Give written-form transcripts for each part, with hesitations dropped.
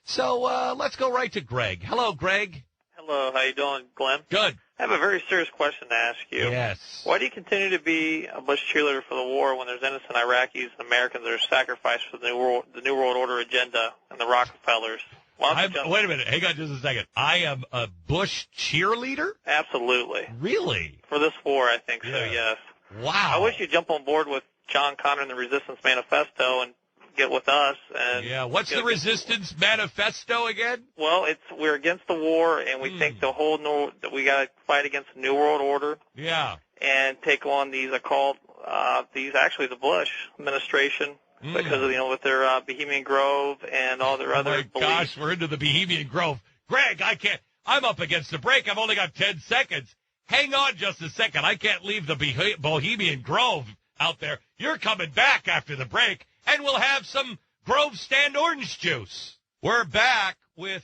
So let's go right to Greg. Hello, Greg. Hello, how you doing, Glenn? Good. I have a very serious question to ask you. Yes. Why do you continue to be a Bush cheerleader for the war when there's innocent Iraqis and Americans that are sacrificed for the New World Order agenda and the Rockefellers? Wait a minute. Hang on just a second. I am a Bush cheerleader? Absolutely. Really? For this war, I think so, yes. Wow. I wish you'd jump on board with John Connor and the Resistance Manifesto and get with us. And what's the Resistance Manifesto again? Well, we're against the war, and we think that we got to fight against the New World Order. Yeah. And take on these the Bush administration because of with their Bohemian Grove and all their other beliefs. Gosh, we're into the Bohemian Grove. Greg, I can't. I'm up against the break. I've only got 10 seconds. Hang on just a second. I can't leave the Bohemian Grove out there. You're coming back after the break, and we'll have some Grove Stand orange juice. We're back with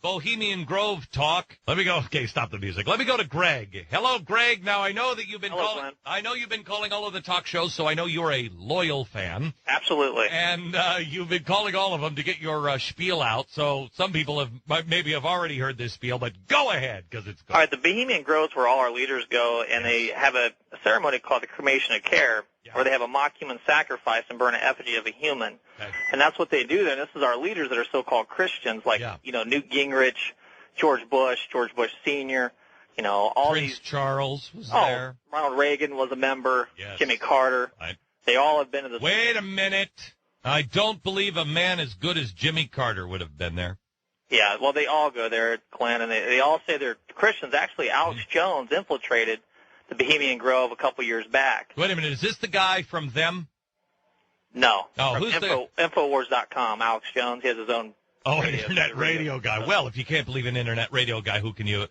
Bohemian Grove talk. Let me go. Okay, stop the music. Let me go to Greg. Hello, Greg. Now, I know that you've been calling. I know you've been calling all of the talk shows, so I know you're a loyal fan. Absolutely. And you've been calling all of them to get your spiel out. So some people have already heard this spiel, but go ahead because it's good. All right, the Bohemian Grove is where all our leaders go, and they have a ceremony called the Cremation of Care, where they have a mock human sacrifice and burn an effigy of a human. Okay. And that's what they do there. And this is our leaders that are so-called Christians, like, Newt Gingrich, George Bush Sr., all Prince these. Charles was there. Ronald Reagan was a member. Yes. Jimmy Carter. They all have been to this. Wait a minute. I don't believe a man as good as Jimmy Carter would have been there. Yeah, well, they all go there, Glenn, and they all say they're Christians. Actually, Alex Jones infiltrated the Bohemian Grove a couple years back. Wait a minute. Is this the guy from them? No. Oh, who's Infowars.com, Alex Jones. He has his own internet radio guy. Well, if you can't believe an internet radio guy, who can you?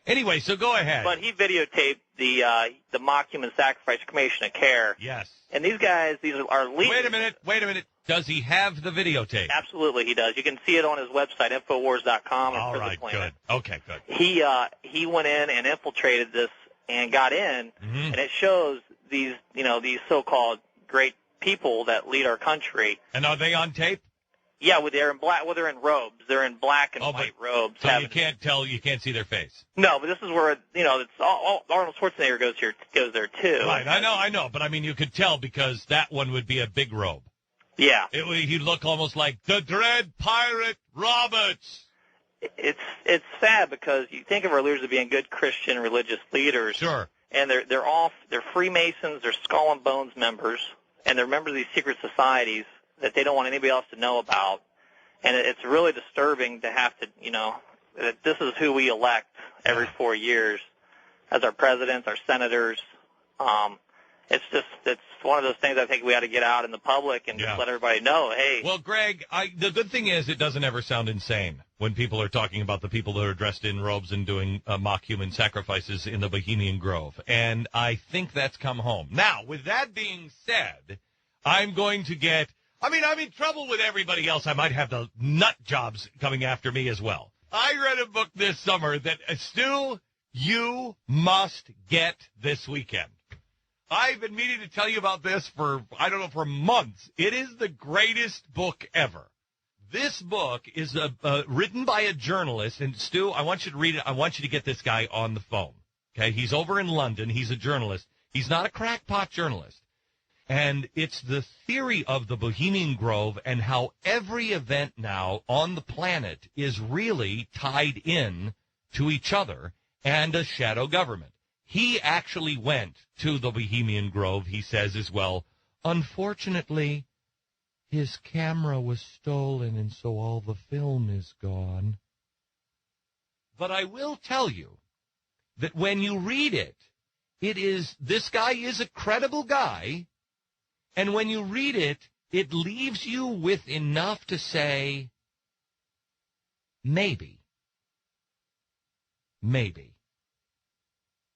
Anyway, so go ahead. But he videotaped the mock human sacrifice, Cremation of Care. Yes. And these guys, these are our leaders. Wait a minute. Does he have the videotape? Absolutely, he does. You can see it on his website, Infowars.com. All right, good. Okay, good. He went in and infiltrated this and got in, and it shows these so-called great people that lead our country. And are they on tape? Yeah, they're in black. Well, they're in robes. They're in black and white robes. So you can't tell. You can't see their face. No, but this is where it's all Arnold Schwarzenegger goes there too. Right, I know, but I mean, you could tell because that one would be a big robe. Yeah, he'd look almost like the Dread Pirate Roberts. It's sad because you think of our leaders as being good Christian religious leaders. Sure. And they're Freemasons, they're Skull and Bones members, and they're members of these secret societies that they don't want anybody else to know about. And it's really disturbing to have to, that this is who we elect every 4 years as our presidents, our senators. It's one of those things I think we ought to get out in the public and just let everybody know, hey. Well, Greg, the good thing is it doesn't ever sound insane when people are talking about the people that are dressed in robes and doing mock human sacrifices in the Bohemian Grove. And I think that's come home. Now, with that being said, I'm going to get, I'm in trouble with everybody else. I might have the nut jobs coming after me as well. I read a book this summer that, Stu, you must get this weekend. I've been meaning to tell you about this for months. It is the greatest book ever. This book is written by a journalist, and Stu, I want you to read it. I want you to get this guy on the phone. Okay, he's over in London. He's a journalist. He's not a crackpot journalist. And it's the theory of the Bohemian Grove and how every event now on the planet is really tied in to each other and a shadow government. He actually went to the Bohemian Grove, he says as well. Unfortunately, his camera was stolen, and so all the film is gone. But I will tell you that when you read it, this guy is a credible guy, and when you read it, it leaves you with enough to say, maybe.